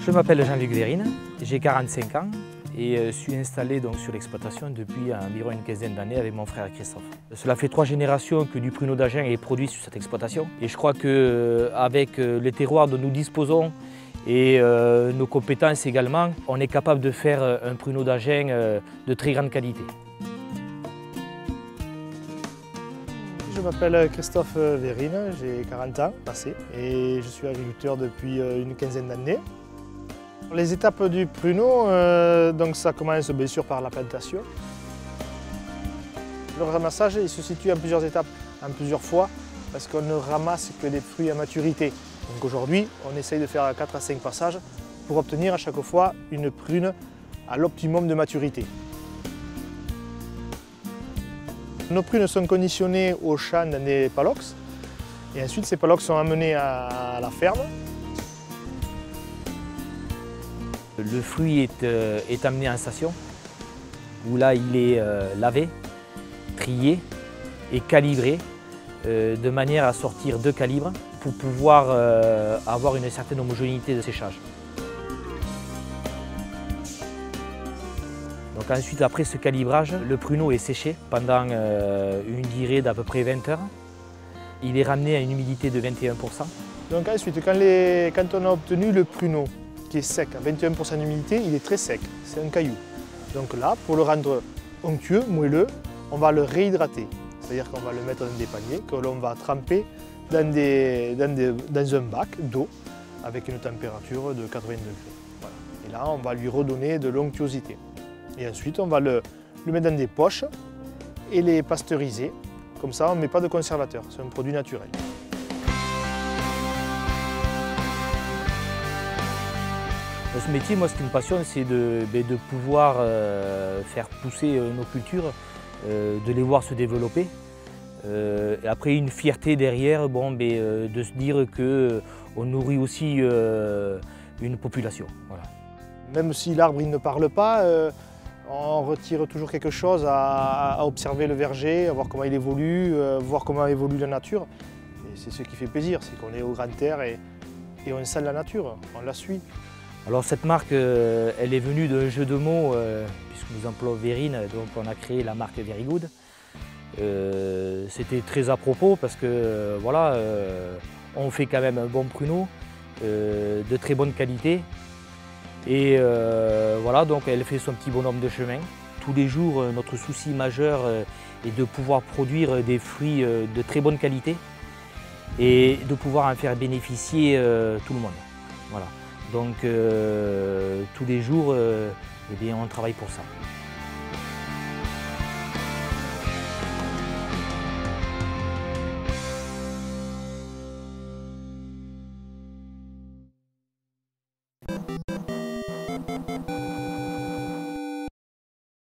Je m'appelle Jean-Luc Vérine, j'ai 45 ans et suis installé donc sur l'exploitation depuis environ une quinzaine d'années avec mon frère Christophe. Cela fait 3 générations que du pruneau d'Agen est produit sur cette exploitation et je crois qu'avec les terroirs dont nous disposons et nos compétences également, on est capable de faire un pruneau d'Agen de très grande qualité. Je m'appelle Christophe Vérine, j'ai 40 ans passé et je suis agriculteur depuis une quinzaine d'années. Les étapes du pruneau, donc ça commence bien sûr par la plantation. Le ramassage il se situe en plusieurs étapes, en plusieurs fois, parce qu'on ne ramasse que des fruits à maturité. Donc aujourd'hui, on essaye de faire 4 à 5 passages pour obtenir à chaque fois une prune à l'optimum de maturité. Nos prunes sont conditionnées au champ dans des palox et ensuite ces palox sont amenés à la ferme. Le fruit est amené en station où là il est lavé, trié et calibré de manière à sortir 2 calibres pour pouvoir avoir une certaine homogénéité de séchage. Donc ensuite, après ce calibrage, le pruneau est séché pendant une durée d'à peu près 20 heures. Il est ramené à une humidité de 21%. Donc ensuite, quand on a obtenu le pruneau qui est sec à 21% d'humidité, il est très sec, c'est un caillou. Donc là, pour le rendre onctueux, moelleux, on va le réhydrater. C'est-à-dire qu'on va le mettre dans des paniers que l'on va tremper dans un bac d'eau avec une température de 80 degrés. Voilà. Et là, on va lui redonner de l'onctuosité. Et ensuite, on va le mettre dans des poches et les pasteuriser. Comme ça, on ne met pas de conservateur, c'est un produit naturel. Dans ce métier, moi, ce qui me passionne, c'est de pouvoir faire pousser nos cultures, de les voir se développer. Et après, une fierté derrière, de se dire qu'on nourrit aussi une population. Voilà. Même si l'arbre ne parle pas, on retire toujours quelque chose à observer le verger, à voir comment il évolue, voir comment évolue la nature. Et c'est ce qui fait plaisir, c'est qu'on est au grand air et on sent la nature, on la suit. Alors cette marque, elle est venue d'un jeu de mots, puisque nous employons Vérine, donc on a créé la marque Very Good. C'était très à propos parce que voilà, on fait quand même un bon pruneau de très bonne qualité. Et voilà, donc elle fait son petit bonhomme de chemin. Tous les jours, notre souci majeur est de pouvoir produire des fruits de très bonne qualité et de pouvoir en faire bénéficier tout le monde. Voilà. Donc tous les jours, on travaille pour ça.